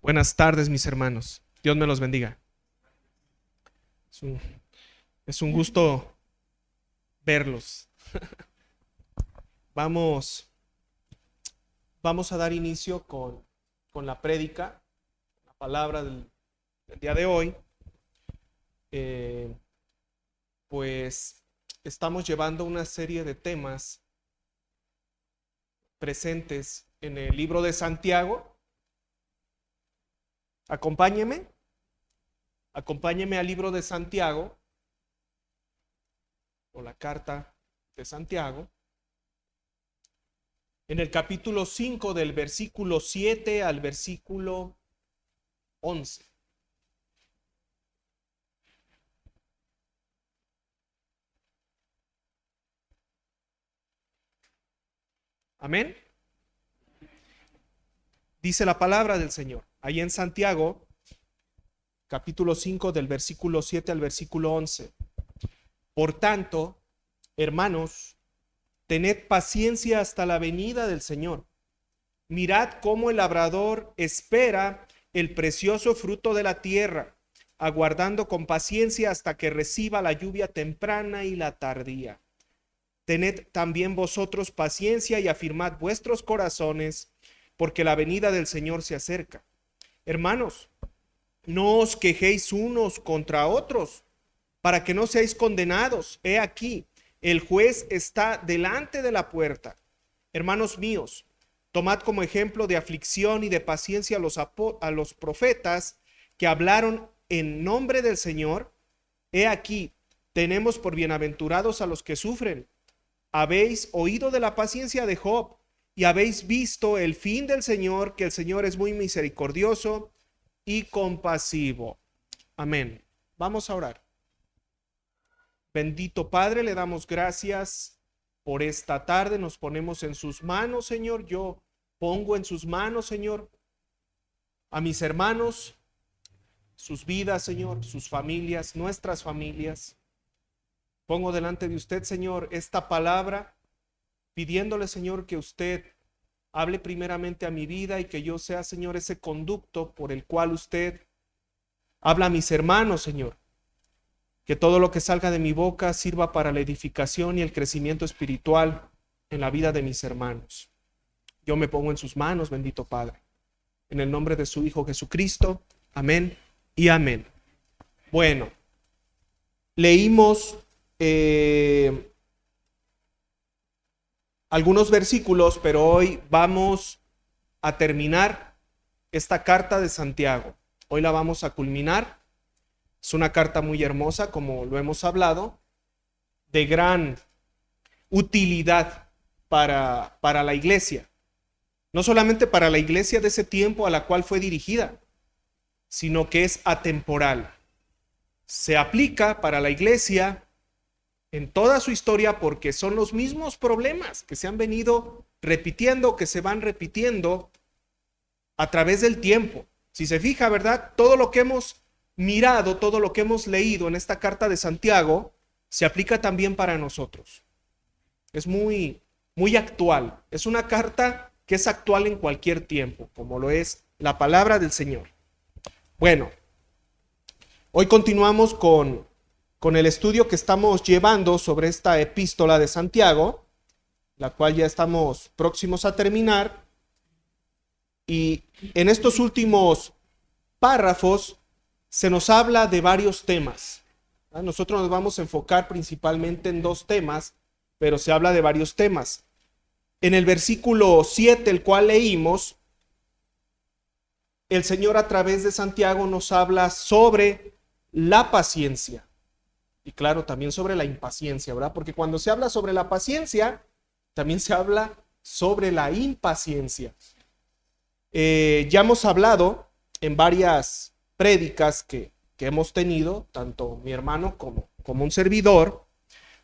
Buenas tardes, mis hermanos. Dios me los bendiga. Es un, es un gusto verlos. Vamos, vamos a dar inicio con la prédica, la palabra del día de hoy. Pues estamos llevando una serie de temas presentes en el libro de Santiago. Acompáñeme al libro de Santiago, o la carta de Santiago, en el capítulo 5 del versículo 7 al versículo 11. Amén. Dice la palabra del Señor, ahí en Santiago, capítulo 5 del versículo 7 al versículo 11. Por tanto, hermanos, tened paciencia hasta la venida del Señor. Mirad cómo el labrador espera el precioso fruto de la tierra, aguardando con paciencia hasta que reciba la lluvia temprana y la tardía. Tened también vosotros paciencia y afirmad vuestros corazones, porque la venida del Señor se acerca. Hermanos, no os quejéis unos contra otros, para que no seáis condenados. He aquí, el juez está delante de la puerta. Hermanos míos, tomad como ejemplo de aflicción y de paciencia a los profetas que hablaron en nombre del Señor. He aquí, tenemos por bienaventurados a los que sufren. Habéis oído de la paciencia de Job y habéis visto el fin del Señor, que el Señor es muy misericordioso y compasivo. Amén. Vamos a orar. Bendito Padre, le damos gracias por esta tarde. Nos ponemos en sus manos, Señor. Yo pongo en sus manos, Señor, a mis hermanos, sus vidas, Señor, sus familias, nuestras familias. Pongo delante de usted, Señor, esta palabra, pidiéndole, Señor, que usted hable primeramente a mi vida y que yo sea, Señor, ese conducto por el cual usted habla a mis hermanos, Señor. Que todo lo que salga de mi boca sirva para la edificación y el crecimiento espiritual en la vida de mis hermanos. Yo me pongo en sus manos, bendito Padre. En el nombre de su Hijo Jesucristo. Amén y amén. Bueno, leímos algunos versículos, pero hoy vamos a terminar esta carta de Santiago. Hoy la vamos a culminar. Es una carta muy hermosa, como lo hemos hablado, de gran utilidad para la iglesia. No solamente para la iglesia de ese tiempo a la cual fue dirigida, sino que es atemporal. Se aplica para la iglesia en toda su historia porque son los mismos problemas que se han venido repitiendo, que se van repitiendo a través del tiempo. Si se fija, ¿verdad? Todo lo que hemos mirado, todo lo que hemos leído en esta carta de Santiago se aplica también para nosotros. Es muy actual. Es una carta que es actual en cualquier tiempo, como lo es la palabra del Señor. Bueno, hoy continuamos con el estudio que estamos llevando sobre esta epístola de Santiago, la cual ya estamos próximos a terminar. Y en estos últimos párrafos se nos habla de varios temas. Nosotros nos vamos a enfocar principalmente en dos temas, pero se habla de varios temas. En el versículo 7, el cual leímos, el Señor a través de Santiago nos habla sobre la paciencia. Y claro, también sobre la impaciencia, ¿verdad? Porque cuando se habla sobre la paciencia, también se habla sobre la impaciencia. Ya hemos hablado en varias prédicas que hemos tenido, tanto mi hermano como un servidor,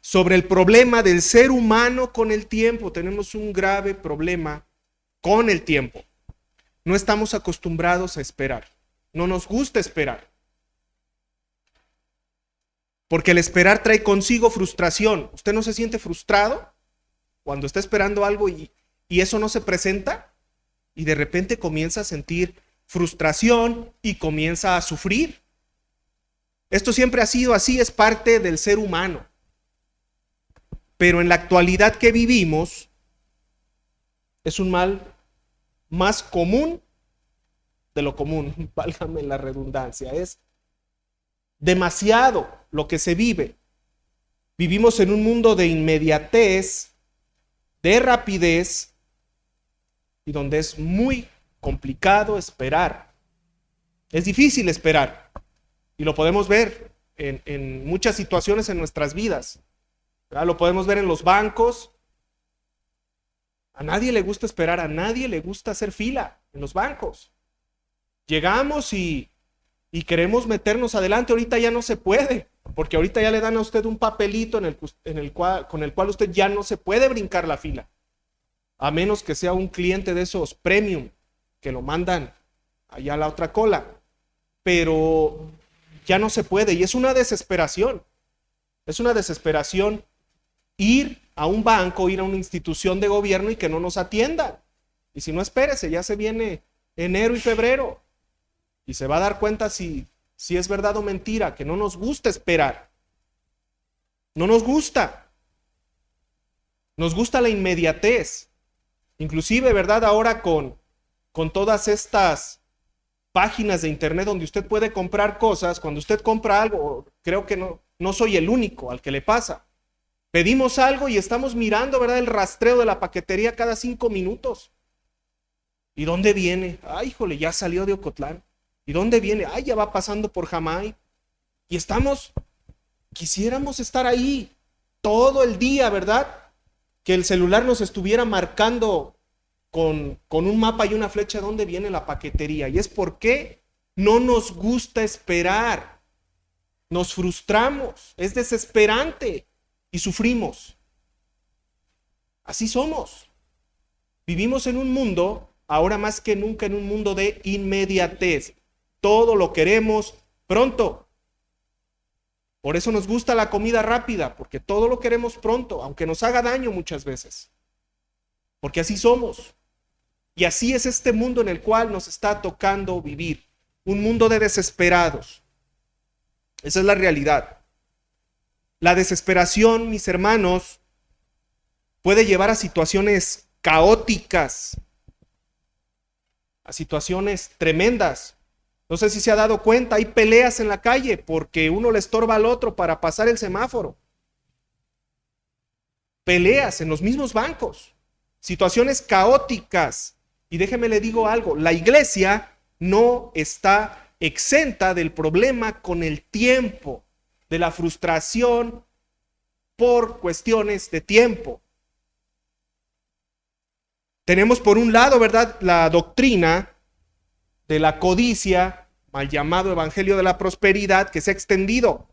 sobre el problema del ser humano con el tiempo. Tenemos un grave problema con el tiempo. No estamos acostumbrados a esperar. No nos gusta esperar. Porque el esperar trae consigo frustración. ¿Usted no se siente frustrado cuando está esperando algo y eso no se presenta? Y de repente comienza a sentir frustración y comienza a sufrir. Esto siempre ha sido así, es parte del ser humano. Pero en la actualidad que vivimos, es un mal más común de lo común, válgame la redundancia. Es demasiado lo que se vive. Vivimos en un mundo de inmediatez, de rapidez, y donde es muy complicado esperar. Es difícil esperar, y lo podemos ver en muchas situaciones en nuestras vidas. ¿Verdad? Lo podemos ver en los bancos. A nadie le gusta esperar, a nadie le gusta hacer fila en los bancos. Llegamos y queremos meternos adelante. Ahorita ya no se puede, porque ahorita ya le dan a usted un papelito con el cual usted ya no se puede brincar la fila, a menos que sea un cliente de esos premium que lo mandan allá a la otra cola. Pero ya no se puede, y es una desesperación. Es una desesperación ir a un banco, ir a una institución de gobierno y que no nos atiendan. Y si no, espérese, ya se viene enero y febrero y se va a dar cuenta si es verdad o mentira, que no nos gusta esperar. No nos gusta. Nos gusta la inmediatez. Inclusive, ¿verdad? Ahora con todas estas páginas de internet donde usted puede comprar cosas, cuando usted compra algo, creo que no soy el único al que le pasa. Pedimos algo y estamos mirando, ¿verdad?, el rastreo de la paquetería cada 5 minutos. ¿Y dónde viene? Ay, híjole, ya salió de Ocotlán. ¿Y dónde viene? Ay, ya va pasando por Jamay. Y quisiéramos estar ahí todo el día, ¿verdad? Que el celular nos estuviera marcando con un mapa y una flecha dónde viene la paquetería. Y es porque no nos gusta esperar. Nos frustramos, es desesperante y sufrimos. Así somos. Vivimos en un mundo, ahora más que nunca, en un mundo de inmediatez. Todo lo queremos pronto. Por eso nos gusta la comida rápida, porque todo lo queremos pronto, aunque nos haga daño muchas veces. Porque así somos. Y así es este mundo en el cual nos está tocando vivir. Un mundo de desesperados. Esa es la realidad. La desesperación, mis hermanos, puede llevar a situaciones caóticas, a situaciones tremendas. No sé si se ha dado cuenta, hay peleas en la calle porque uno le estorba al otro para pasar el semáforo. Peleas en los mismos bancos, situaciones caóticas. Y déjeme le digo algo, la iglesia no está exenta del problema con el tiempo, de la frustración por cuestiones de tiempo. Tenemos por un lado, ¿verdad?, la doctrina de la codicia, mal llamado evangelio de la prosperidad, que se ha extendido,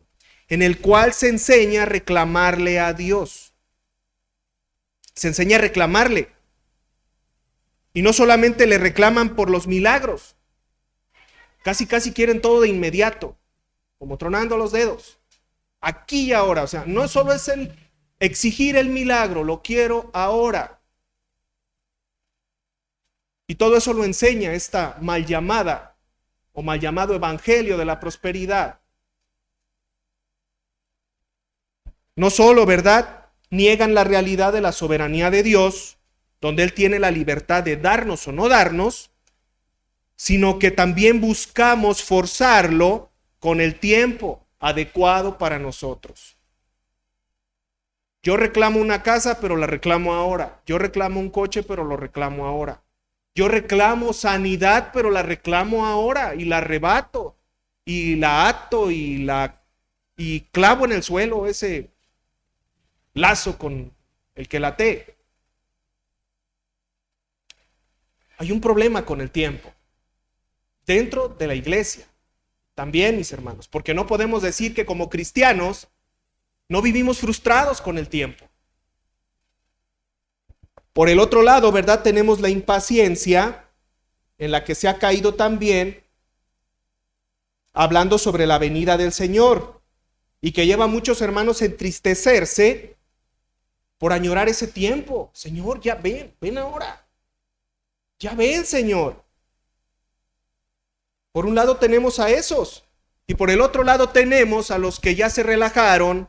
en el cual se enseña a reclamarle a Dios. Se enseña a reclamarle. Y no solamente le reclaman por los milagros, casi quieren todo de inmediato, como tronando los dedos, aquí y ahora. O sea, no solo es el exigir el milagro, lo quiero ahora. Y todo eso lo enseña esta mal llamada o mal llamado evangelio de la prosperidad. No solo, ¿verdad?, niegan la realidad de la soberanía de Dios, donde Él tiene la libertad de darnos o no darnos, sino que también buscamos forzarlo con el tiempo adecuado para nosotros. Yo reclamo una casa, pero la reclamo ahora. Yo reclamo un coche, pero lo reclamo ahora. Yo reclamo sanidad, pero la reclamo ahora y la arrebato y la ato y clavo en el suelo ese lazo con el que la até. Hay un problema con el tiempo dentro de la iglesia también, mis hermanos, porque no podemos decir que como cristianos no vivimos frustrados con el tiempo. Por el otro lado, ¿verdad?, tenemos la impaciencia en la que se ha caído también, hablando sobre la venida del Señor, y que lleva a muchos hermanos a entristecerse por añorar ese tiempo. Señor, ya ven ahora. Ya ven, Señor. Por un lado tenemos a esos, y por el otro lado tenemos a los que ya se relajaron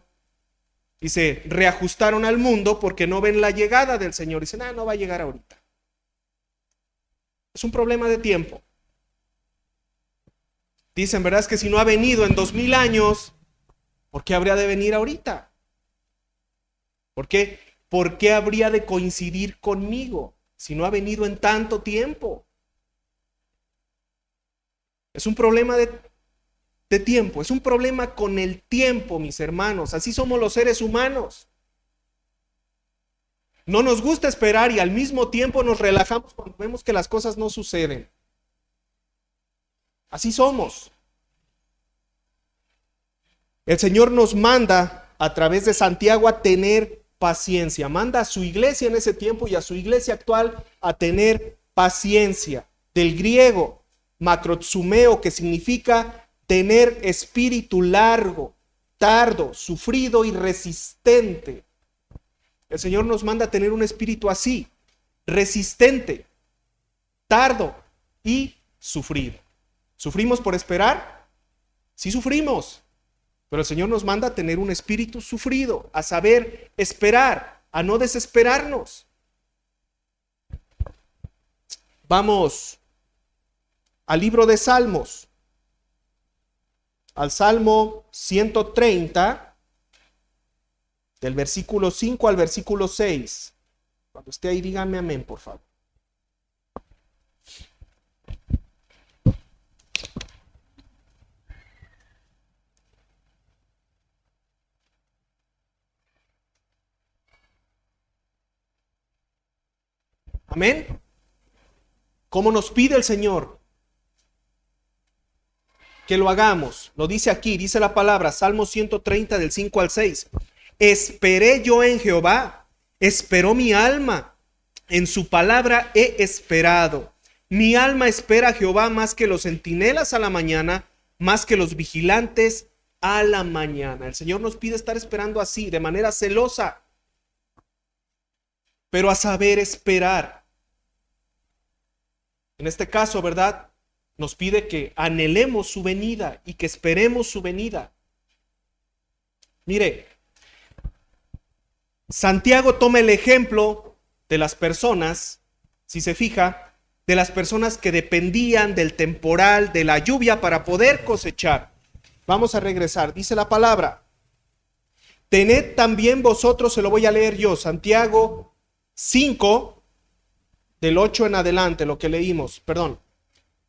y se reajustaron al mundo porque no ven la llegada del Señor. Dicen, no va a llegar ahorita. Es un problema de tiempo. Dicen, ¿verdad? Es que si no ha venido en 2000 años, ¿por qué habría de venir ahorita? ¿Por qué? ¿Por qué habría de coincidir conmigo si no ha venido en tanto tiempo? Es un problema de tiempo, es un problema con el tiempo, mis hermanos. Así somos los seres humanos. No nos gusta esperar y al mismo tiempo nos relajamos cuando vemos que las cosas no suceden. Así somos. El Señor nos manda a través de Santiago a tener paciencia. Manda a su iglesia en ese tiempo y a su iglesia actual a tener paciencia. Del griego, macrotsumeo, que significa tener espíritu largo, tardo, sufrido y resistente. El Señor nos manda a tener un espíritu así, resistente, tardo y sufrido. ¿Sufrimos por esperar? Sí sufrimos, pero el Señor nos manda a tener un espíritu sufrido, a saber esperar, a no desesperarnos. Vamos al libro de Salmos, al Salmo 130, del versículo 5 al versículo 6. Cuando esté ahí, díganme amén, por favor. Amén. ¿Cómo nos pide el Señor que lo hagamos? Lo dice aquí, dice la palabra, Salmo 130 del 5 al 6. Esperé yo en Jehová, esperó mi alma, en su palabra he esperado. Mi alma espera a Jehová más que los centinelas a la mañana, más que los vigilantes a la mañana. El Señor nos pide estar esperando así, de manera celosa, pero a saber esperar. En este caso, ¿verdad? Nos pide que anhelemos su venida y que esperemos su venida. Mire, Santiago toma el ejemplo de las personas, si se fija, de las personas que dependían del temporal, de la lluvia para poder cosechar. Vamos a regresar, dice la palabra. Tened también vosotros, se lo voy a leer yo, Santiago 5, del 8 en adelante, lo que leímos, perdón,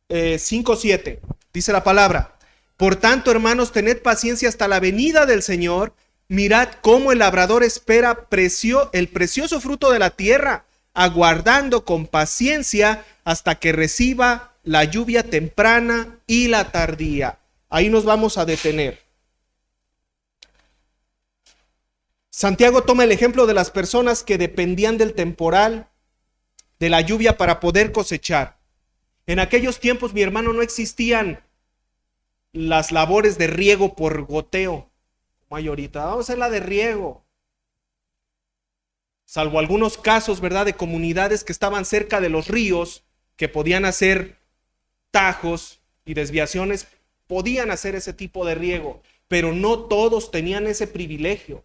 5:7, dice la palabra. Por tanto, hermanos, tened paciencia hasta la venida del Señor. Mirad cómo el labrador espera el precioso fruto de la tierra, aguardando con paciencia hasta que reciba la lluvia temprana y la tardía. Ahí nos vamos a detener. Santiago toma el ejemplo de las personas que dependían del temporal, de la lluvia para poder cosechar. En aquellos tiempos, mi hermano, no existían las labores de riego por goteo, como hay ahorita. Vamos a hacer la de riego. Salvo algunos casos, ¿verdad?, de comunidades que estaban cerca de los ríos, que podían hacer tajos y desviaciones, podían hacer ese tipo de riego, pero no todos tenían ese privilegio.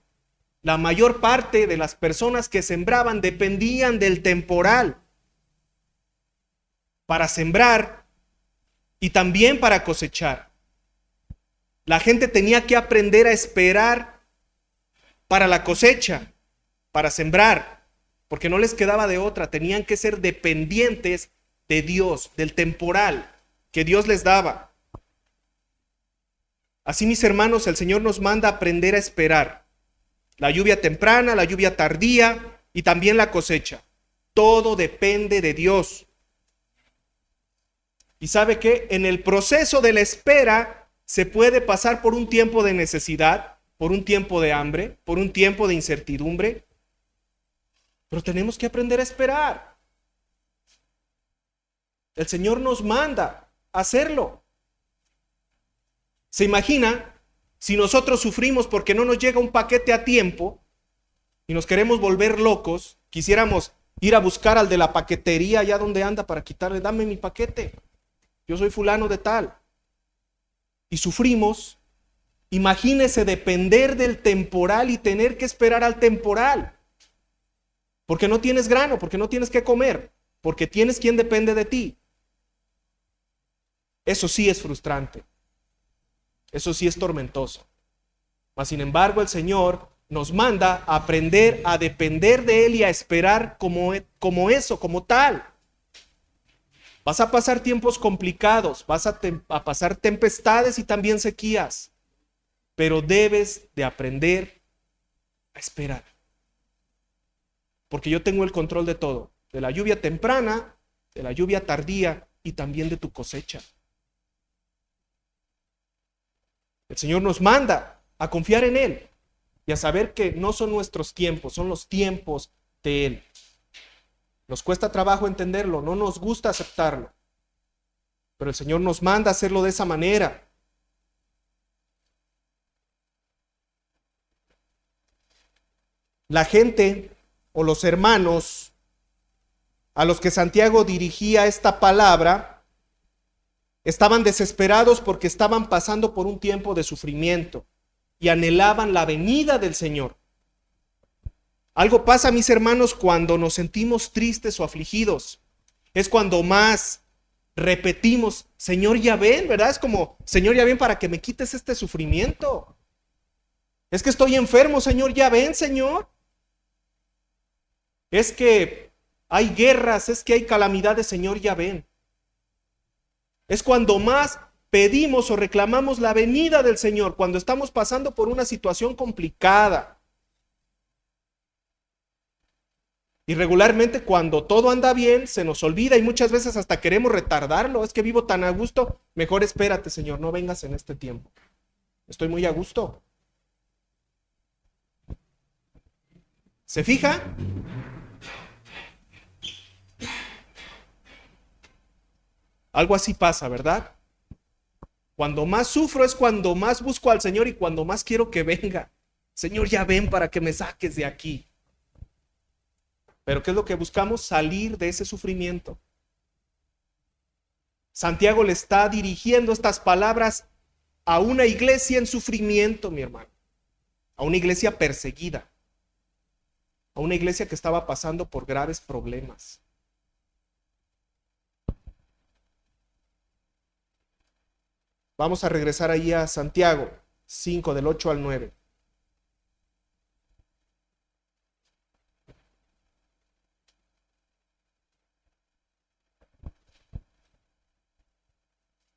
La mayor parte de las personas que sembraban dependían del temporal para sembrar y también para cosechar. La gente tenía que aprender a esperar para la cosecha, para sembrar, porque no les quedaba de otra. Tenían que ser dependientes de Dios, del temporal que Dios les daba. Así, mis hermanos, el Señor nos manda a aprender a esperar. La lluvia temprana, la lluvia tardía y también la cosecha. Todo depende de Dios. Y sabe que en el proceso de la espera se puede pasar por un tiempo de necesidad, por un tiempo de hambre, por un tiempo de incertidumbre. Pero tenemos que aprender a esperar. El Señor nos manda a hacerlo. ¿Se imagina si nosotros sufrimos porque no nos llega un paquete a tiempo y nos queremos volver locos? Quisiéramos ir a buscar al de la paquetería allá donde anda para quitarle, dame mi paquete. yo soy fulano de tal. Y sufrimos. Imagínese depender del temporal y tener que esperar al temporal. Porque no tienes grano, porque no tienes que comer, porque tienes quien depende de ti. Eso sí es frustrante. Eso sí es tormentoso. Mas sin embargo, el Señor nos manda a aprender a depender de Él y a esperar como eso, como tal. Vas a pasar tiempos complicados, vas a pasar tempestades y también sequías, pero debes de aprender a esperar. Porque yo tengo el control de todo, de la lluvia temprana, de la lluvia tardía y también de tu cosecha. El Señor nos manda a confiar en Él y a saber que no son nuestros tiempos, son los tiempos de Él. Nos cuesta trabajo entenderlo, no nos gusta aceptarlo, pero el Señor nos manda a hacerlo de esa manera. La gente o los hermanos a los que Santiago dirigía esta palabra estaban desesperados porque estaban pasando por un tiempo de sufrimiento y anhelaban la venida del Señor. Algo pasa, mis hermanos, cuando nos sentimos tristes o afligidos. Es cuando más repetimos, Señor, ya ven, ¿verdad? Es como, Señor, ya ven para que me quites este sufrimiento. Es que estoy enfermo, Señor, ya ven, Señor. Es que hay guerras, es que hay calamidades, Señor, ya ven. Es cuando más pedimos o reclamamos la venida del Señor, cuando estamos pasando por una situación complicada. Y regularmente cuando todo anda bien, se nos olvida y muchas veces hasta queremos retardarlo. Es que vivo tan a gusto, mejor espérate, Señor, no vengas en este tiempo. Estoy muy a gusto. ¿Se fija? Algo así pasa, ¿verdad? Cuando más sufro es cuando más busco al Señor y cuando más quiero que venga. Señor, ya ven para que me saques de aquí. Pero ¿qué es lo que buscamos? Salir de ese sufrimiento. Santiago le está dirigiendo estas palabras a una iglesia en sufrimiento, mi hermano. A una iglesia perseguida. A una iglesia que estaba pasando por graves problemas. Vamos a regresar ahí a Santiago 5, del 8 al 9.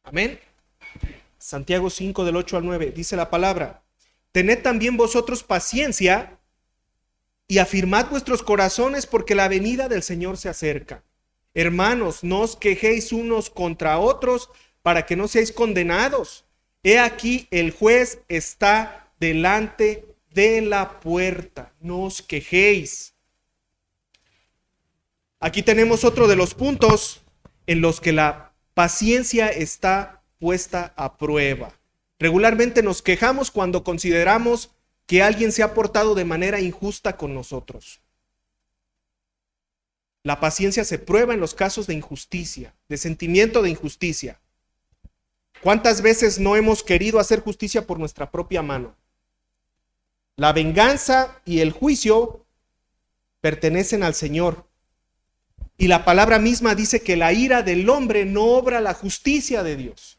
Amén. Santiago 5, del 8 al 9, dice la palabra: tened también vosotros paciencia y afirmad vuestros corazones, porque la venida del Señor se acerca. Hermanos, no os quejéis unos contra otros, para que no seáis condenados. He aquí, el juez está delante de la puerta. No os quejéis. Aquí tenemos otro de los puntos en los que la paciencia está puesta a prueba. Regularmente nos quejamos cuando consideramos que alguien se ha portado de manera injusta con nosotros. La paciencia se prueba en los casos de injusticia, de sentimiento de injusticia. ¿Cuántas veces no hemos querido hacer justicia por nuestra propia mano? La venganza y el juicio pertenecen al Señor. Y la palabra misma dice que la ira del hombre no obra la justicia de Dios.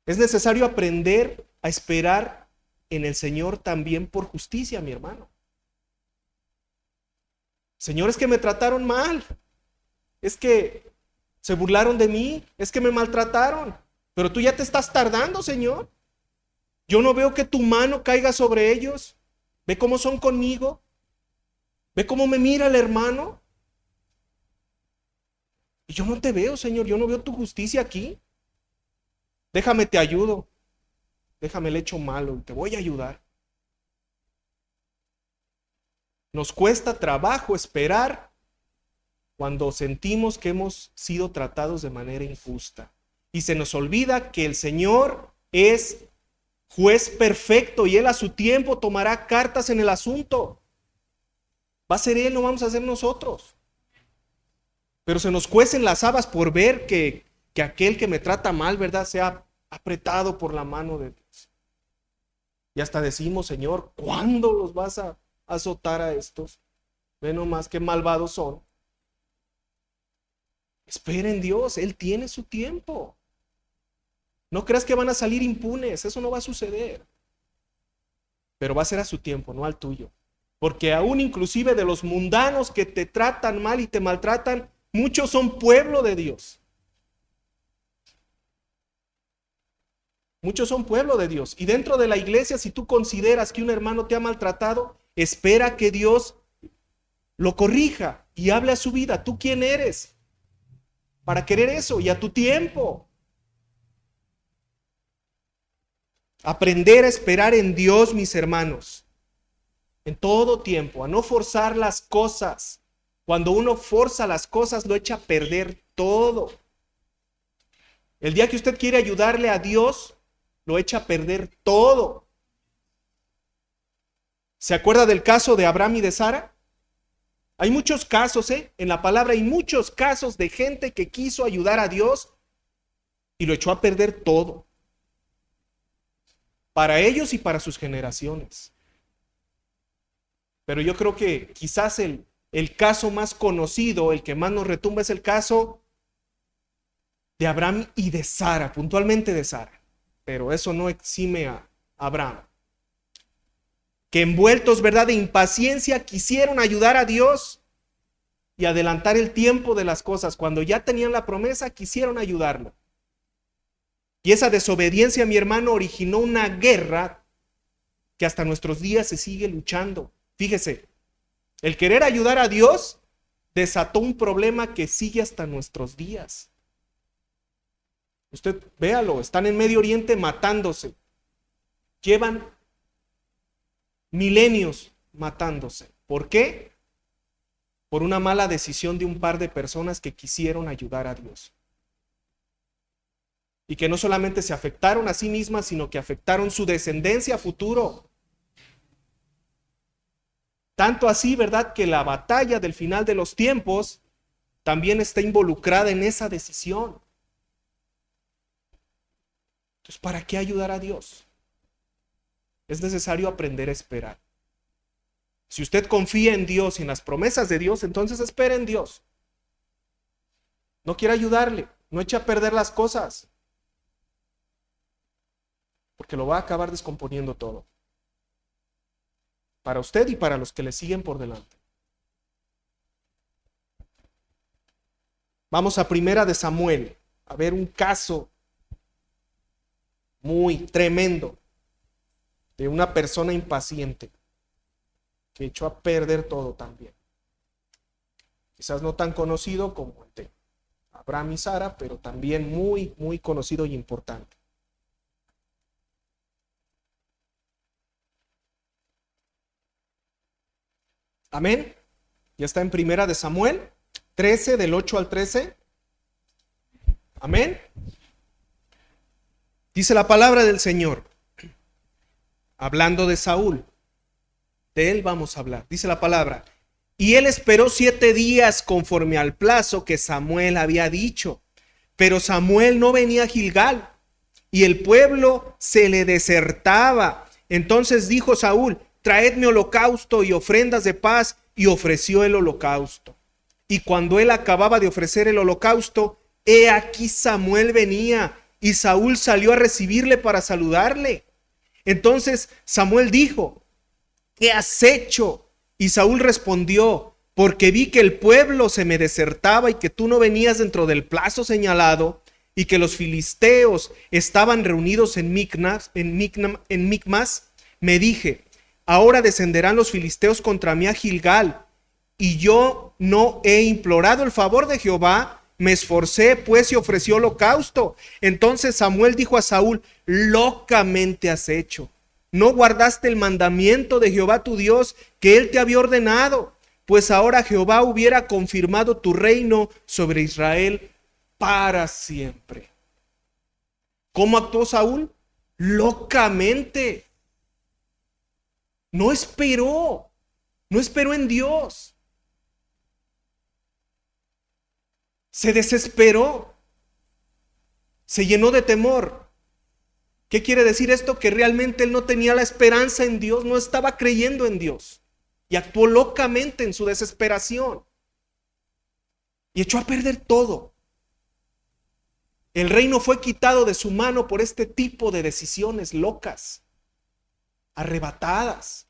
Es necesario aprender a esperar en el Señor también por justicia, mi hermano. Señor, es que me trataron mal. Es que se burlaron de mí, es que me maltrataron, pero tú ya te estás tardando, Señor. Yo no veo que tu mano caiga sobre ellos. Ve cómo son conmigo. Ve cómo me mira el hermano. Y yo no te veo, Señor, yo no veo tu justicia aquí. Déjame te ayudo. Déjame el hecho malo y te voy a ayudar. Nos cuesta trabajo esperar cuando sentimos que hemos sido tratados de manera injusta. Y se nos olvida que el Señor es juez perfecto y Él a su tiempo tomará cartas en el asunto. Va a ser Él, no vamos a ser nosotros. pero se nos cuecen las habas por ver que aquel que me trata mal, ¿verdad?, sea apretado por la mano de Dios. Y hasta decimos, Señor, ¿cuándo los vas a azotar a estos? Ve nomás qué malvados son. Espera en Dios, Él tiene su tiempo. No creas que van a salir impunes, eso no va a suceder. Pero va a ser a su tiempo, no al tuyo. Porque aún inclusive de los mundanos que te tratan mal y te maltratan, muchos son pueblo de Dios. Muchos son pueblo de Dios. Y dentro de la iglesia, si tú consideras que un hermano te ha maltratado, espera que Dios lo corrija y hable a su vida. ¿Tú quién eres para querer eso? Y a tu tiempo. Aprender a esperar en Dios, mis hermanos, en todo tiempo, a no forzar las cosas. Cuando uno forza las cosas, lo echa a perder todo. El día que usted quiere ayudarle a Dios, lo echa a perder todo. ¿Se acuerda del caso de Abraham y de Sara? Hay muchos casos, en la palabra hay muchos casos de gente que quiso ayudar a Dios y lo echó a perder todo. Para ellos y para sus generaciones. Pero yo creo que quizás el caso más conocido, el que más nos retumba, es el caso de Abraham y de Sara, puntualmente de Sara. Pero eso no exime a Abraham. Que envueltos, ¿verdad?, de impaciencia, quisieron ayudar a Dios y adelantar el tiempo de las cosas. Cuando ya tenían la promesa, quisieron ayudarlo. Y esa desobediencia, mi hermano, originó una guerra que hasta nuestros días se sigue luchando. Fíjese, el querer ayudar a Dios desató un problema que sigue hasta nuestros días. Usted véalo, están en Medio Oriente matándose. Llevan milenios matándose. ¿Por qué? Por una mala decisión de un par de personas que quisieron ayudar a Dios. Y que no solamente se afectaron a sí mismas, sino que afectaron su descendencia a futuro. Tanto así, ¿verdad?, que la batalla del final de los tiempos también está involucrada en esa decisión. Entonces, ¿para qué ayudar a Dios? Es necesario aprender a esperar. Si usted confía en Dios y en las promesas de Dios, entonces espere en Dios. No quiera ayudarle, no eche a perder las cosas, porque lo va a acabar descomponiendo todo. Para usted y para los que le siguen por delante. Vamos a Primera de Samuel, a ver un caso muy tremendo de una persona impaciente que echó a perder todo también. Quizás no tan conocido como el de Abraham y Sara, pero también muy, muy conocido y importante. Amén. Ya está en Primera de Samuel 13, del 8 al 13. Amén. Dice la palabra del Señor, hablando de Saúl. De él vamos a hablar. Dice la palabra: y él esperó 7 días conforme al plazo que Samuel había dicho. Pero Samuel no venía a Gilgal, y el pueblo se le desertaba. Entonces dijo Saúl: traedme holocausto y ofrendas de paz, y ofreció el holocausto. Y cuando él acababa de ofrecer el holocausto, he aquí Samuel venía, y Saúl salió a recibirle para saludarle. Entonces Samuel dijo: ¿qué has hecho? Y Saúl respondió: porque vi que el pueblo se me desertaba y que tú no venías dentro del plazo señalado, y que los filisteos estaban reunidos en Micmas, me dije: ahora descenderán los filisteos contra mí a Gilgal, y yo no he implorado el favor de Jehová. Me esforcé pues y ofrecí holocausto. Entonces Samuel dijo a Saúl: locamente has hecho. No guardaste el mandamiento de Jehová tu Dios que él te había ordenado, pues ahora Jehová hubiera confirmado tu reino sobre Israel para siempre. ¿Cómo actuó Saúl? Locamente. No esperó en Dios. Se desesperó, se llenó de temor. ¿Qué quiere decir esto? Que realmente él no tenía la esperanza en Dios, no estaba creyendo en Dios. Y actuó locamente en su desesperación. Y echó a perder todo. El reino fue quitado de su mano por este tipo de decisiones locas, arrebatadas.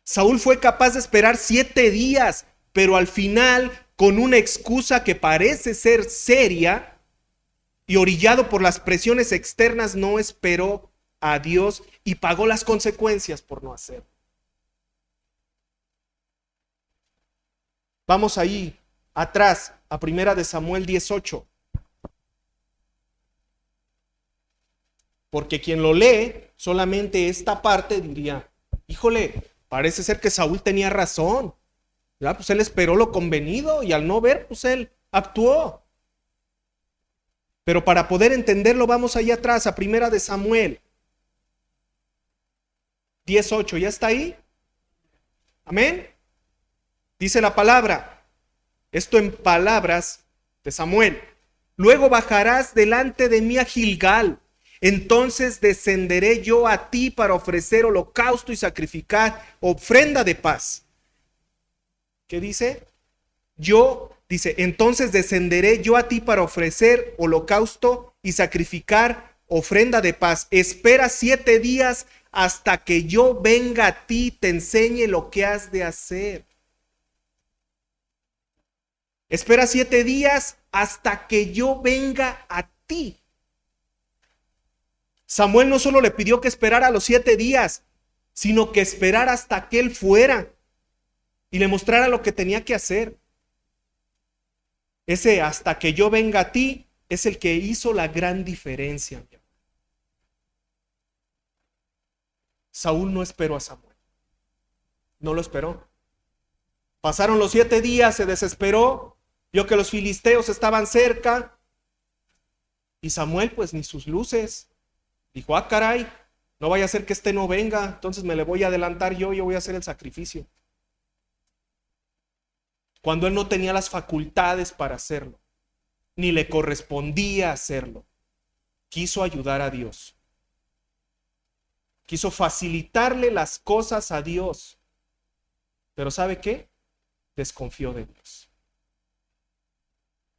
Saúl fue capaz de esperar 7 días, pero al final, con una excusa que parece ser seria y orillado por las presiones externas, no esperó a Dios y pagó las consecuencias por no hacerlo. Vamos ahí atrás a 1 Samuel 18. Porque quien lo lee, solamente esta parte diría, híjole, parece ser que Saúl tenía razón. Ya, pues él esperó lo convenido y al no ver, pues él actuó. Pero para poder entenderlo, vamos allá atrás a 1 Samuel 18. ¿Ya está ahí? Amén. Dice la palabra, esto en palabras de Samuel. Luego bajarás delante de mí a Gilgal. Entonces descenderé yo a ti para ofrecer holocausto y sacrificar ofrenda de paz. ¿Qué dice? Entonces descenderé yo a ti para ofrecer holocausto y sacrificar ofrenda de paz. Espera 7 días hasta que yo venga a ti y te enseñe lo que has de hacer. Espera 7 días hasta que yo venga a ti. Samuel no solo le pidió que esperara los 7 días, sino que esperara hasta que él fuera y le mostrara lo que tenía que hacer. Ese hasta que yo venga a ti es el que hizo la gran diferencia. Saúl no esperó a Samuel. No lo esperó. Pasaron los 7 días, se desesperó, vio que los filisteos estaban cerca y Samuel pues ni sus luces. Dijo, caray, no vaya a ser que este no venga, entonces me le voy a adelantar yo voy a hacer el sacrificio. Cuando él no tenía las facultades para hacerlo, ni le correspondía hacerlo, quiso ayudar a Dios. Quiso facilitarle las cosas a Dios. Pero ¿sabe qué? Desconfió de Dios.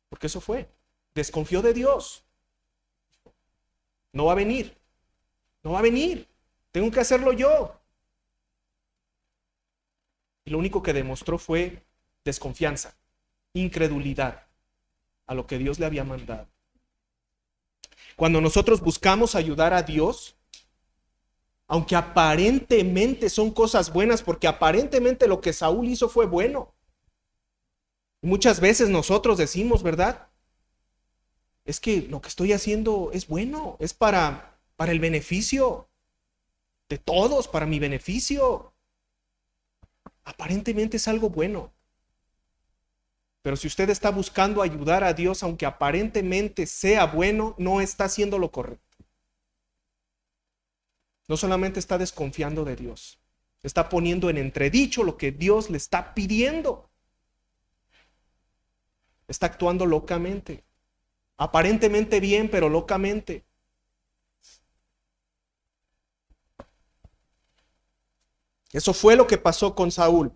Porque eso fue. Desconfió de Dios. No va a venir. No va a venir. Tengo que hacerlo yo. Y lo único que demostró fue desconfianza, incredulidad a lo que Dios le había mandado. Cuando nosotros buscamos ayudar a Dios, aunque aparentemente son cosas buenas, porque aparentemente lo que Saúl hizo fue bueno. Y muchas veces nosotros decimos, ¿verdad? Es que lo que estoy haciendo es bueno, es para el beneficio de todos, para mi beneficio. Aparentemente es algo bueno. Pero si usted está buscando ayudar a Dios, aunque aparentemente sea bueno, no está haciendo lo correcto. No solamente está desconfiando de Dios, está poniendo en entredicho lo que Dios le está pidiendo. Está actuando locamente. Aparentemente bien, pero locamente. Eso fue lo que pasó con Saúl.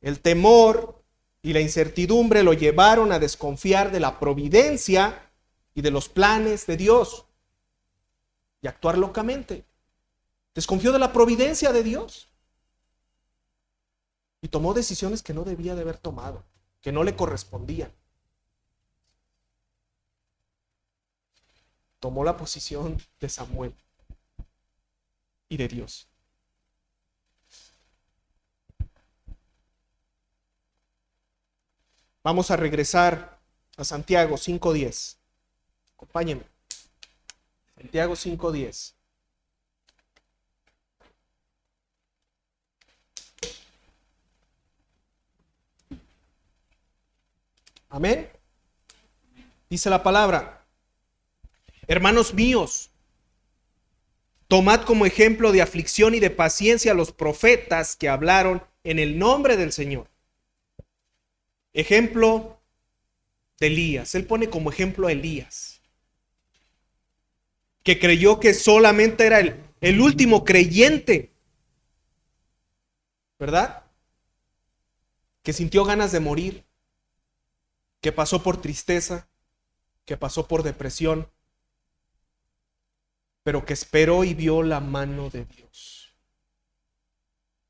El temor y la incertidumbre lo llevaron a desconfiar de la providencia y de los planes de Dios y actuar locamente. Desconfió de la providencia de Dios y tomó decisiones que no debía de haber tomado, que no le correspondían. Tomó la posición de Samuel y de Dios. Vamos a regresar a Santiago 5:10. Acompáñenme. Santiago 5:10. Amén. Dice la palabra: hermanos míos, tomad como ejemplo de aflicción y de paciencia a los profetas que hablaron en el nombre del Señor. ejemplo de Elías. Él pone como ejemplo a Elías, que creyó que solamente era el último creyente, ¿verdad? Que sintió ganas de morir, que pasó por tristeza, que pasó por depresión, pero que esperó y vio la mano de Dios.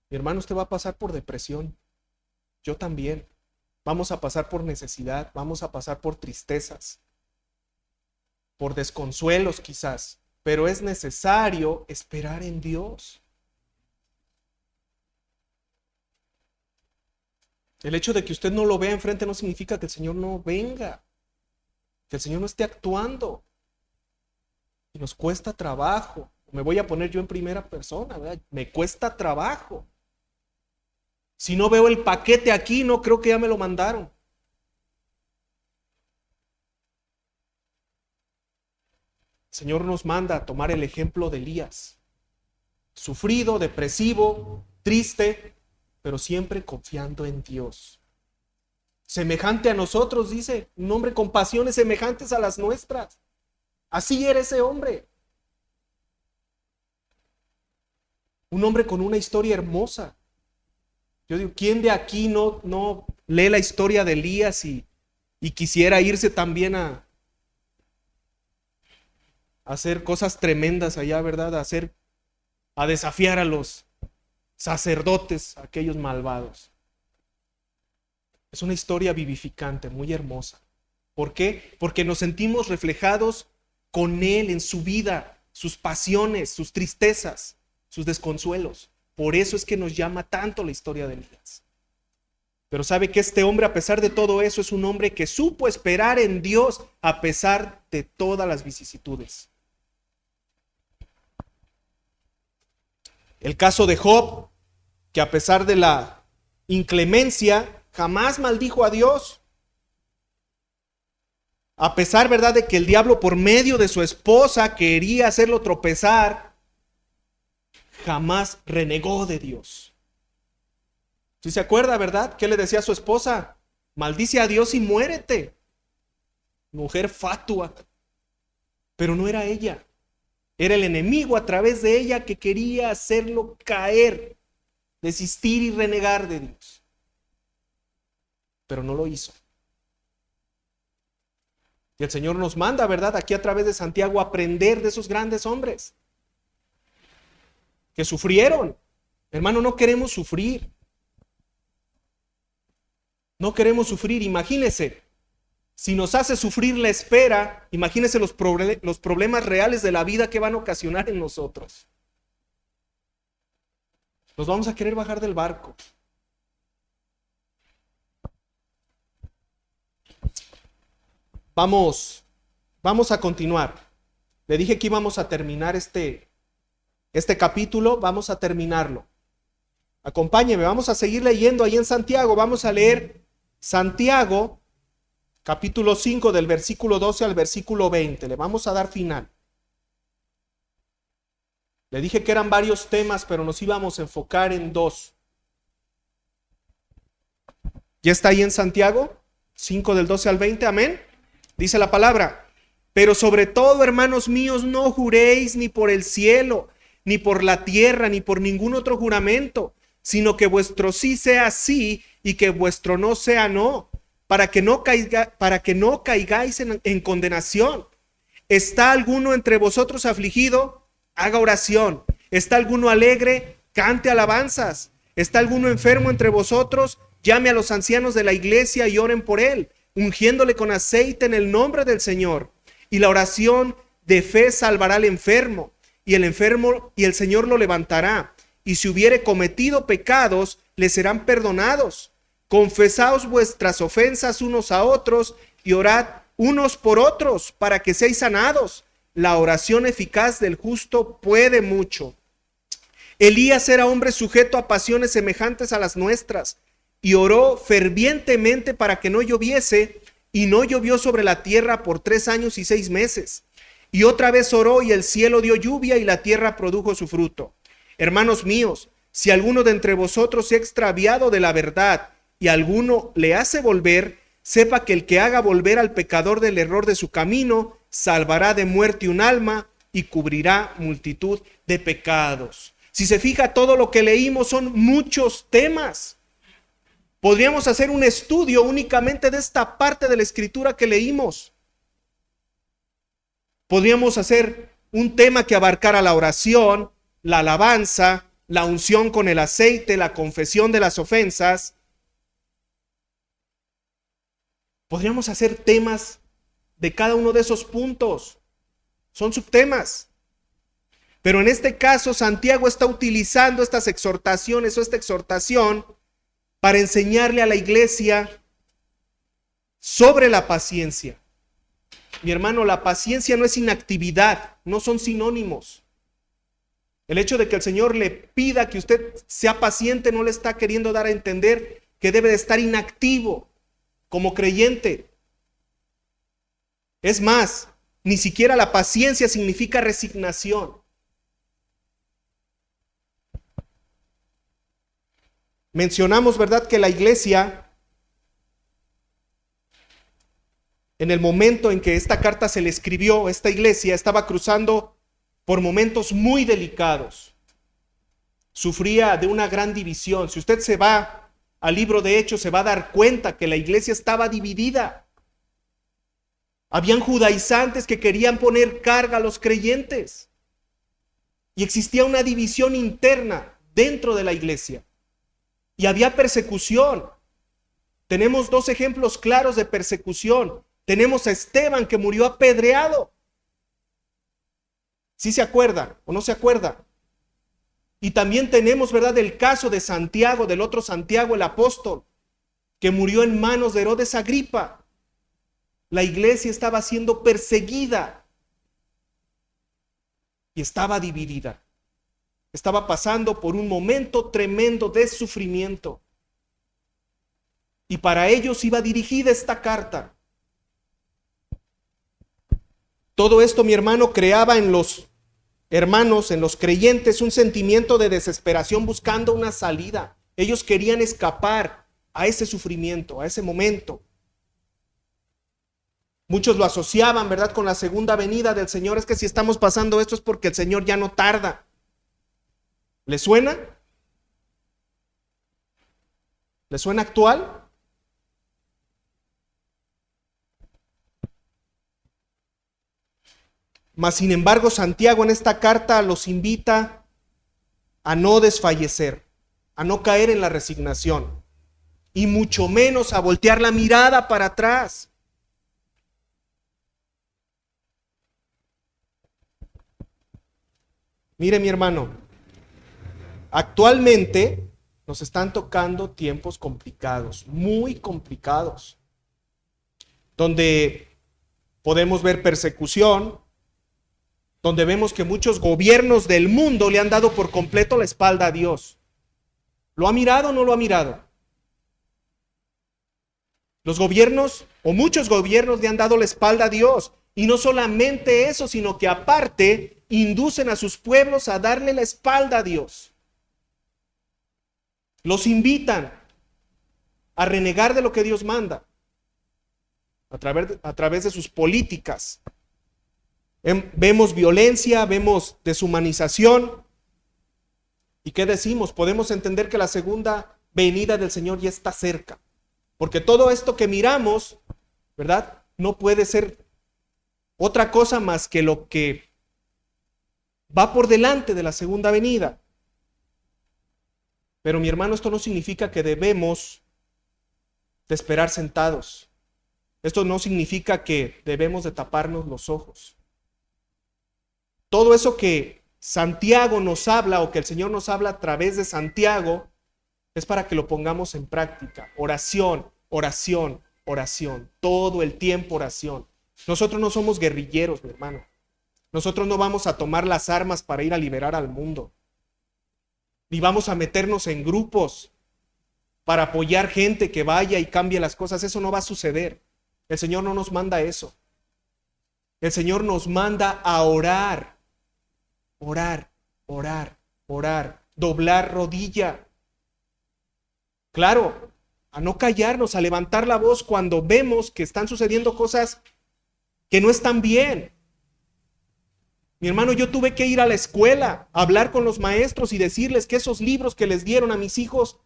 Mi hermano, usted va a pasar por depresión, yo también. Vamos a pasar por necesidad, vamos a pasar por tristezas, por desconsuelos quizás, pero es necesario esperar en Dios. El hecho de que usted no lo vea enfrente no significa que el Señor no venga, que el Señor no esté actuando. Y nos cuesta trabajo. Me voy a poner yo en primera persona, ¿verdad? Me cuesta trabajo. Si no veo el paquete aquí, no creo que ya me lo mandaron. El Señor nos manda a tomar el ejemplo de Elías. Sufrido, depresivo, triste, pero siempre confiando en Dios. Semejante a nosotros, dice, un hombre con pasiones semejantes a las nuestras. Así era ese hombre. Un hombre con una historia hermosa. Yo digo, ¿quién de aquí no lee la historia de Elías y quisiera irse también a hacer cosas tremendas allá, ¿verdad? A desafiar a los sacerdotes, aquellos malvados. Es una historia vivificante, muy hermosa. ¿Por qué? Porque nos sentimos reflejados con él en su vida, sus pasiones, sus tristezas, sus desconsuelos. Por eso es que nos llama tanto la historia de Elías. Pero sabe que este hombre, a pesar de todo eso, es un hombre que supo esperar en Dios a pesar de todas las vicisitudes. El caso de Job, que a pesar de la inclemencia, jamás maldijo a Dios. A pesar, ¿verdad?, de que el diablo por medio de su esposa quería hacerlo tropezar, jamás renegó de Dios. ¿Sí se acuerda, verdad? ¿Qué le decía a su esposa? Maldice a Dios y muérete. Mujer fatua. Pero no era ella. Era el enemigo a través de ella que quería hacerlo caer, desistir y renegar de Dios. Pero no lo hizo. Y el Señor nos manda, ¿verdad?, aquí a través de Santiago, a aprender de esos grandes hombres que sufrieron. Hermano, no queremos sufrir. No queremos sufrir. Imagínese, si nos hace sufrir la espera, imagínese los problemas reales de la vida que van a ocasionar en nosotros. Nos vamos a querer bajar del barco. Vamos a continuar. Le dije que íbamos a terminar este capítulo, vamos a terminarlo. Acompáñeme, vamos a seguir leyendo ahí en Santiago. Vamos a leer Santiago, capítulo 5, del versículo 12 al versículo 20. Le vamos a dar final. Le dije que eran varios temas, pero nos íbamos a enfocar en dos. ¿Ya está ahí en Santiago? 5 del 12 al 20, amén. Dice la palabra: pero sobre todo, hermanos míos, no juréis ni por el cielo, ni por la tierra, ni por ningún otro juramento, sino que vuestro sí sea sí y que vuestro no sea no, para que no caigáis en condenación. ¿Está alguno entre vosotros afligido? Haga oración. ¿Está alguno alegre? Cante alabanzas. ¿Está alguno enfermo entre vosotros? Llame a los ancianos de la iglesia y oren por él, ungiéndole con aceite en el nombre del Señor. Y la oración de fe salvará al enfermo, y el Señor lo levantará. Y si hubiere cometido pecados, le serán perdonados. Confesaos vuestras ofensas unos a otros y orad unos por otros para que seáis sanados. La oración eficaz del justo puede mucho. Elías era hombre sujeto a pasiones semejantes a las nuestras y oró fervientemente para que no lloviese, y no llovió sobre la tierra por 3 años y 6 meses. Y otra vez oró y el cielo dio lluvia y la tierra produjo su fruto. Hermanos míos, si alguno de entre vosotros se ha extraviado de la verdad y alguno le hace volver, sepa que el que haga volver al pecador del error de su camino, salvará de muerte un alma y cubrirá multitud de pecados. Si se fija, todo lo que leímos son muchos temas. Podríamos hacer un estudio únicamente de esta parte de la escritura que leímos. Podríamos hacer un tema que abarcara la oración, la alabanza, la unción con el aceite, la confesión de las ofensas. Podríamos hacer temas de cada uno de esos puntos. Son subtemas. Pero en este caso, Santiago está utilizando estas exhortaciones o esta exhortación para enseñarle a la iglesia sobre la paciencia. Mi hermano, la paciencia no es inactividad, no son sinónimos. El hecho de que el Señor le pida que usted sea paciente no le está queriendo dar a entender que debe de estar inactivo como creyente. Es más, ni siquiera la paciencia significa resignación. Mencionamos, ¿verdad?, que la iglesia, en el momento en que esta carta se le escribió, esta iglesia estaba cruzando por momentos muy delicados. Sufría de una gran división. Si usted se va al libro de Hechos, se va a dar cuenta que la iglesia estaba dividida. Habían judaizantes que querían poner carga a los creyentes. Y existía una división interna dentro de la iglesia. Y había persecución. Tenemos dos ejemplos claros de persecución. Tenemos a Esteban, que murió apedreado. ¿Sí se acuerda o no se acuerda? Y también tenemos, ¿verdad?, el caso de Santiago, del otro Santiago, el apóstol, que murió en manos de Herodes Agripa. La iglesia estaba siendo perseguida y estaba dividida. Estaba pasando por un momento tremendo de sufrimiento. Y para ellos iba dirigida esta carta. Todo esto, mi hermano, creaba en los hermanos, en los creyentes, un sentimiento de desesperación buscando una salida. Ellos querían escapar a ese sufrimiento, a ese momento. Muchos lo asociaban, ¿verdad?, con la segunda venida del Señor. Es que si estamos pasando esto es porque el Señor ya no tarda. ¿Le suena? ¿Le suena actual? Mas sin embargo, Santiago en esta carta los invita a no desfallecer, a no caer en la resignación y mucho menos a voltear la mirada para atrás. Mire, mi hermano, actualmente nos están tocando tiempos complicados, muy complicados, donde podemos ver persecución, donde vemos que muchos gobiernos del mundo le han dado por completo la espalda a Dios. ¿Lo ha mirado o no lo ha mirado? Los gobiernos, o muchos gobiernos, le han dado la espalda a Dios. Y no solamente eso, sino que aparte inducen a sus pueblos a darle la espalda a Dios. Los invitan a renegar de lo que Dios manda a través de sus políticas. Vemos violencia, vemos deshumanización. ¿Y qué decimos? Podemos entender que la segunda venida del Señor ya está cerca. Porque todo esto que miramos, ¿verdad?, no puede ser otra cosa más que lo que va por delante de la segunda venida. Pero mi hermano, esto no significa que debemos de esperar sentados. Esto no significa que debemos de taparnos los ojos. Todo eso que Santiago nos habla, o que el Señor nos habla a través de Santiago, es para que lo pongamos en práctica. Oración, oración, oración. Todo el tiempo oración. Nosotros no somos guerrilleros, mi hermano. Nosotros no vamos a tomar las armas para ir a liberar al mundo. Ni vamos a meternos en grupos para apoyar gente que vaya y cambie las cosas. Eso no va a suceder. El Señor no nos manda eso. El Señor nos manda a orar. Orar, orar, orar. Doblar rodilla. Claro, a no callarnos, a levantar la voz cuando vemos que están sucediendo cosas que no están bien. Mi hermano, yo tuve que ir a la escuela, a hablar con los maestros y decirles que esos libros que les dieron a mis hijos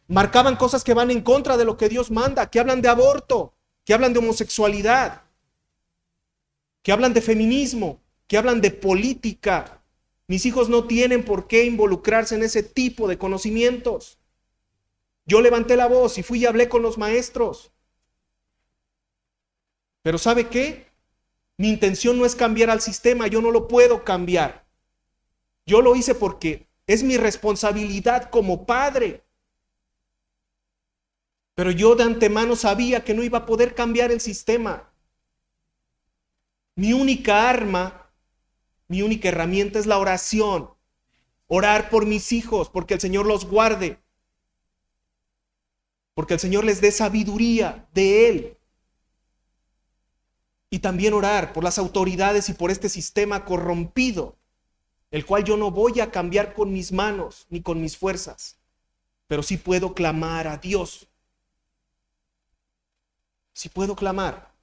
marcaban cosas que van en contra de lo que Dios manda, que hablan de aborto, que hablan de homosexualidad, que hablan de feminismo, que hablan de política. Mis hijos no tienen por qué involucrarse en ese tipo de conocimientos. Yo levanté la voz y fui y hablé con los maestros. Pero ¿sabe qué? Mi intención no es cambiar al sistema, yo no lo puedo cambiar. Yo lo hice porque es mi responsabilidad como padre. Pero yo de antemano sabía que no iba a poder cambiar el sistema. Mi única arma, mi única herramienta es la oración. Orar por mis hijos, porque el Señor los guarde. Porque el Señor les dé sabiduría de Él. Y también orar por las autoridades y por este sistema corrompido, el cual yo no voy a cambiar con mis manos ni con mis fuerzas, pero sí puedo clamar a Dios. Sí puedo clamar.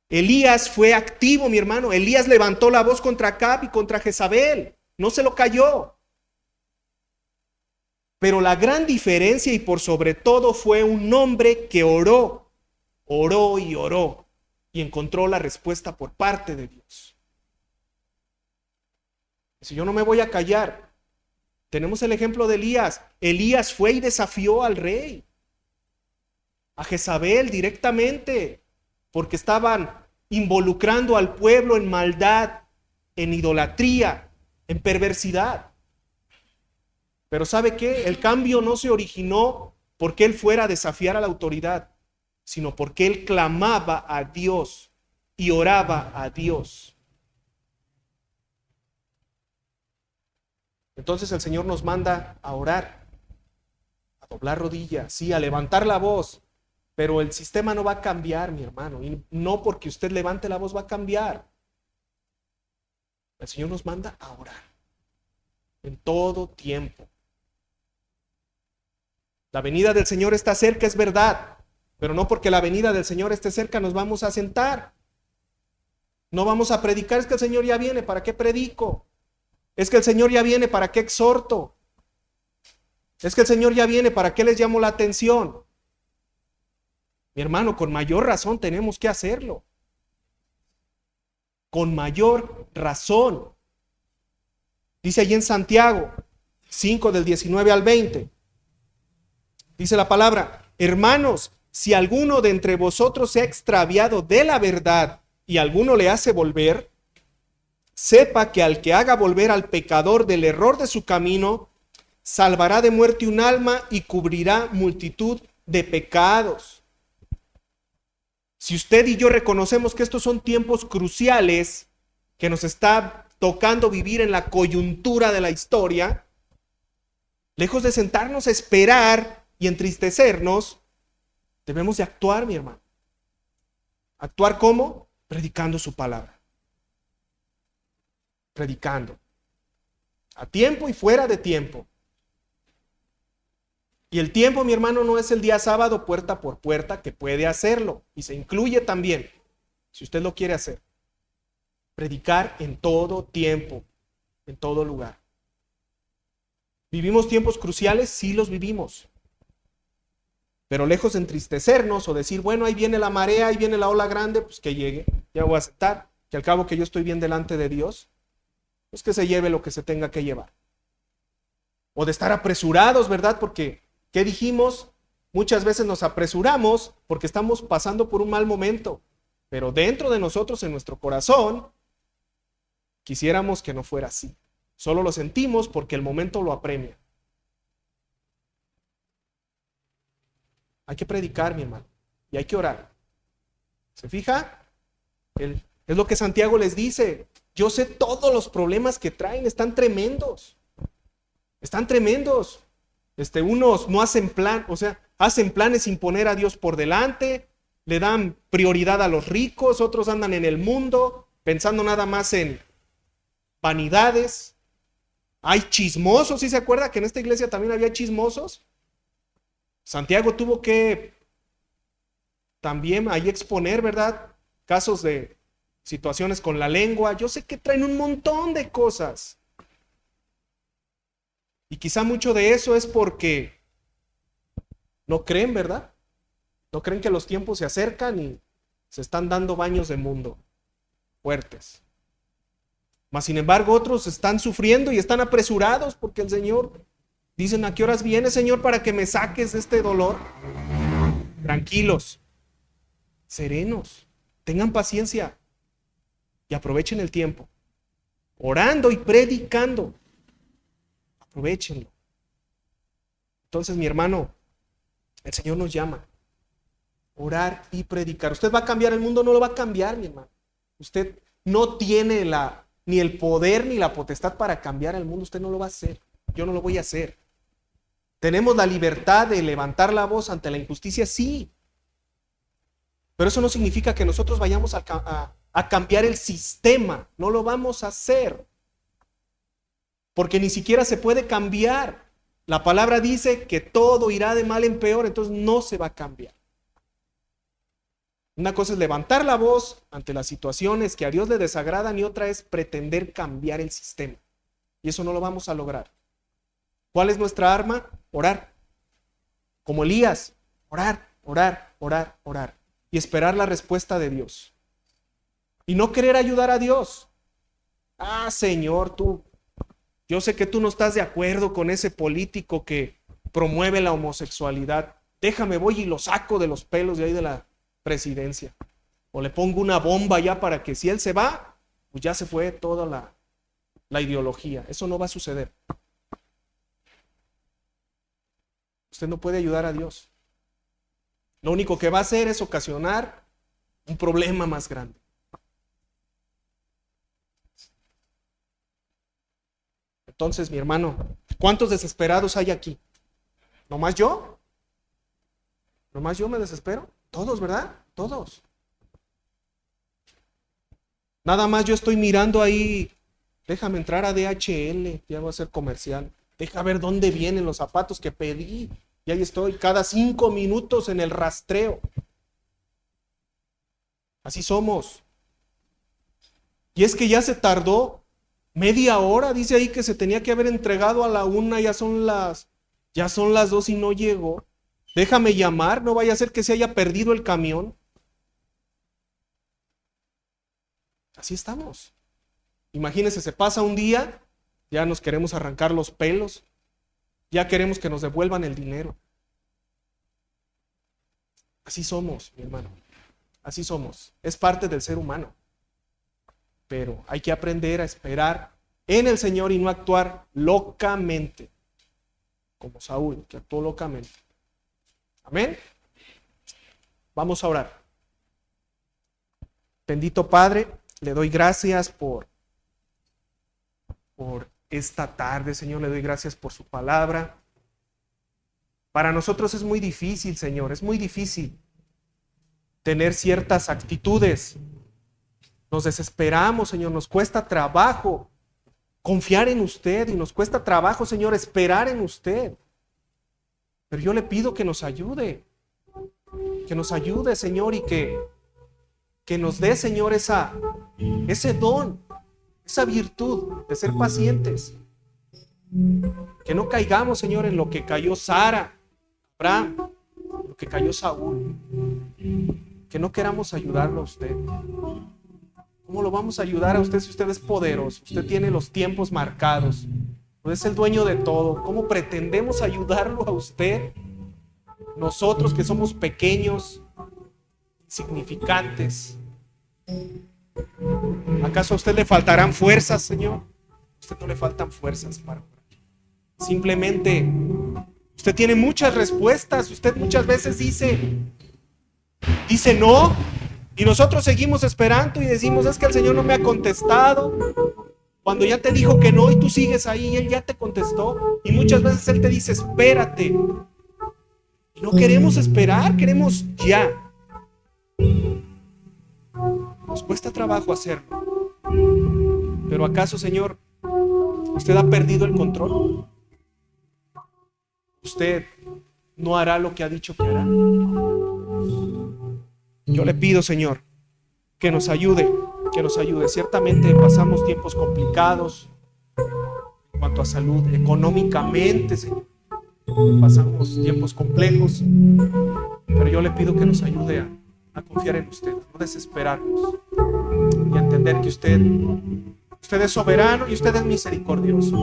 Elías fue activo, mi hermano. Elías levantó la voz contra Acab y contra Jezabel. No se lo cayó. Pero la gran diferencia y por sobre todo fue un hombre que oró y encontró la respuesta por parte de Dios. Si yo no me voy a callar, tenemos el ejemplo de Elías. Elías fue y desafió al rey, a Jezabel directamente, porque estaban involucrando al pueblo en maldad, en idolatría, en perversidad. Pero ¿sabe qué? El cambio no se originó porque él fuera a desafiar a la autoridad, sino porque él clamaba a Dios y oraba a Dios. Entonces el Señor nos manda a orar, a doblar rodillas, sí, a levantar la voz, pero el sistema no va a cambiar, mi hermano, y no porque usted levante la voz va a cambiar. El Señor nos manda a orar en todo tiempo. La venida del Señor está cerca, es verdad, pero no porque la venida del Señor esté cerca nos vamos a sentar. No vamos a predicar, es que el Señor ya viene, ¿para qué predico? Es que el Señor ya viene, ¿para qué exhorto? Es que el Señor ya viene, ¿para qué les llamo la atención? Mi hermano, con mayor razón tenemos que hacerlo. Con mayor razón. Dice allí en Santiago 5 del 19 al 20. Dice la palabra: hermanos, si alguno de entre vosotros se ha extraviado de la verdad y alguno le hace volver, sepa que al que haga volver al pecador del error de su camino, salvará de muerte un alma y cubrirá multitud de pecados. Si usted y yo reconocemos que estos son tiempos cruciales, que nos está tocando vivir en la coyuntura de la historia, lejos de sentarnos a esperar y entristecernos, debemos de actuar, mi hermano. ¿Actuar cómo? Predicando su palabra. Predicando. A tiempo y fuera de tiempo. Y el tiempo, mi hermano, no es el día sábado puerta por puerta, que puede hacerlo. Y se incluye también, si usted lo quiere hacer. Predicar en todo tiempo, en todo lugar. ¿Vivimos tiempos cruciales? Sí los vivimos. Pero lejos de entristecernos o decir, bueno, ahí viene la marea, ahí viene la ola grande, pues que llegue, ya voy a aceptar, que al cabo que yo estoy bien delante de Dios, pues que se lleve lo que se tenga que llevar. O de estar apresurados, ¿verdad? Porque, ¿qué dijimos? Muchas veces nos apresuramos porque estamos pasando por un mal momento, pero dentro de nosotros, en nuestro corazón, quisiéramos que no fuera así. Solo lo sentimos porque el momento lo apremia. Hay que predicar, mi hermano, y hay que orar. ¿Se fija? Es lo que Santiago les dice. Yo sé todos los problemas que traen, están tremendos. Están tremendos. Unos no hacen plan, o sea, hacen planes sin poner a Dios por delante, le dan prioridad a los ricos, otros andan en el mundo pensando nada más en vanidades. Hay chismosos, ¿sí se acuerda que en esta iglesia también había chismosos? Santiago tuvo que también ahí exponer, ¿verdad? Casos de situaciones con la lengua. Yo sé que traen un montón de cosas. Y quizá mucho de eso es porque no creen, ¿verdad? No creen que los tiempos se acercan y se están dando baños de mundo fuertes. Mas sin embargo otros están sufriendo y están apresurados porque el Señor, dicen, ¿a qué horas viene, Señor, para que me saques de este dolor? Tranquilos, serenos, tengan paciencia y aprovechen el tiempo, orando y predicando. Aprovechenlo. Entonces, mi hermano, el Señor nos llama. Orar y predicar. ¿Usted va a cambiar el mundo? No lo va a cambiar, mi hermano. Usted no tiene ni el poder ni la potestad para cambiar el mundo. Usted no lo va a hacer. Yo no lo voy a hacer. ¿Tenemos la libertad de levantar la voz ante la injusticia? Sí. Pero eso no significa que nosotros vayamos a cambiar el sistema. No lo vamos a hacer. Porque ni siquiera se puede cambiar. La palabra dice que todo irá de mal en peor, entonces no se va a cambiar. Una cosa es levantar la voz ante las situaciones que a Dios le desagradan y otra es pretender cambiar el sistema. Y eso no lo vamos a lograr. ¿Cuál es nuestra arma? Orar. Como Elías, orar, orar, orar, orar. Y esperar la respuesta de Dios. Y no querer ayudar a Dios. Ah, Señor, yo sé que tú no estás de acuerdo con ese político que promueve la homosexualidad. Déjame, voy y lo saco de los pelos de ahí de la presidencia. O le pongo una bomba ya para que si él se va, pues ya se fue toda la ideología. Eso no va a suceder. Usted no puede ayudar a Dios. Lo único que va a hacer es ocasionar un problema más grande. Entonces, mi hermano, ¿cuántos desesperados hay aquí? ¿Nomás yo? ¿Nomás yo me desespero? Todos, ¿verdad? Todos. Nada más yo estoy mirando ahí, déjame entrar a DHL, ya voy a hacer comercial. Deja ver dónde vienen los zapatos que pedí. Y ahí estoy, cada 5 minutos en el rastreo. Así somos. Y es que ya se tardó media hora, dice ahí que se tenía que haber entregado a la 1, ya son las 2 y no llegó. Déjame llamar, no vaya a ser que se haya perdido el camión. Así estamos. Imagínense, se pasa un día, ya nos queremos arrancar los pelos, ya queremos que nos devuelvan el dinero. Así somos, mi hermano. Así somos. Es parte del ser humano. Pero hay que aprender a esperar en el Señor y no actuar locamente, como Saúl, que actuó locamente. Amén. Vamos a orar. Bendito Padre, le doy gracias por esta tarde, Señor. Le doy gracias por su palabra. Para nosotros es muy difícil, Señor, es muy difícil tener ciertas actitudes. Nos desesperamos, Señor, nos cuesta trabajo confiar en usted y nos cuesta trabajo, Señor, esperar en usted. Pero yo le pido que nos ayude, Señor, y que nos dé, Señor, ese don, esa virtud de ser pacientes. Que no caigamos, Señor, en lo que cayó Sara, Abraham, lo que cayó Saúl. Que no queramos ayudarlo a usted. ¿Cómo lo vamos a ayudar a usted si usted es poderoso? Usted tiene los tiempos marcados. Usted es el dueño de todo. ¿Cómo pretendemos ayudarlo a usted? Nosotros que somos pequeños, insignificantes. ¿Acaso a usted le faltarán fuerzas, Señor? A usted no le faltan fuerzas para orar. Simplemente, usted tiene muchas respuestas. Usted muchas veces dice no. Y nosotros seguimos esperando y decimos, es que el Señor no me ha contestado. Cuando ya te dijo que no y tú sigues ahí y Él ya te contestó. Y muchas veces Él te dice, espérate. Y no queremos esperar, queremos ya. Nos cuesta trabajo hacerlo. Pero ¿acaso, Señor, ¿Usted ha perdido el control? ¿Usted no hará lo que ha dicho que hará? Yo le pido, Señor, que nos ayude, que nos ayude. Ciertamente pasamos tiempos complicados en cuanto a salud, económicamente, Señor. Pasamos tiempos complejos, pero yo le pido que nos ayude a confiar en usted, no desesperarnos y a entender que usted es soberano y usted es misericordioso.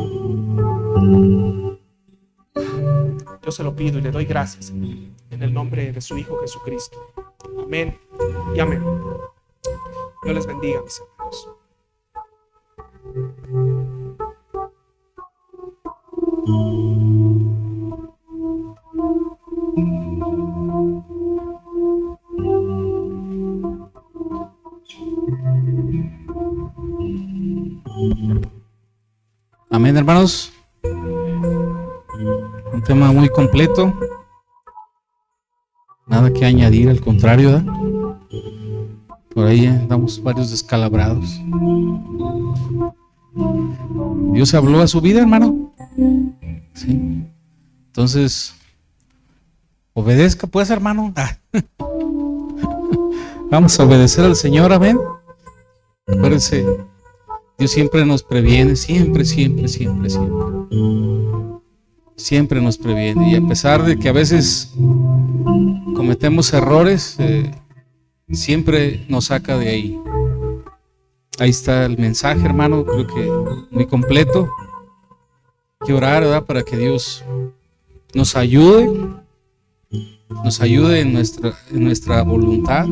Yo se lo pido y le doy gracias en el nombre de su Hijo Jesucristo. Amén y amén. Dios les bendiga, mis hermanos. Amén, hermanos. Un tema muy completo. Nada que añadir, al contrario, ¿verdad? Por ahí andamos varios descalabrados. Dios habló a su vida, hermano. Sí. Entonces, obedezca pues, hermano. Vamos a obedecer al Señor, amén. Acuérdense, Dios siempre nos previene, siempre nos previene. Y a pesar de que a veces cometemos errores, siempre nos saca de ahí. Ahí está el mensaje, hermano, creo que muy completo. Hay que orar, ¿verdad?, para que Dios nos ayude en nuestra voluntad.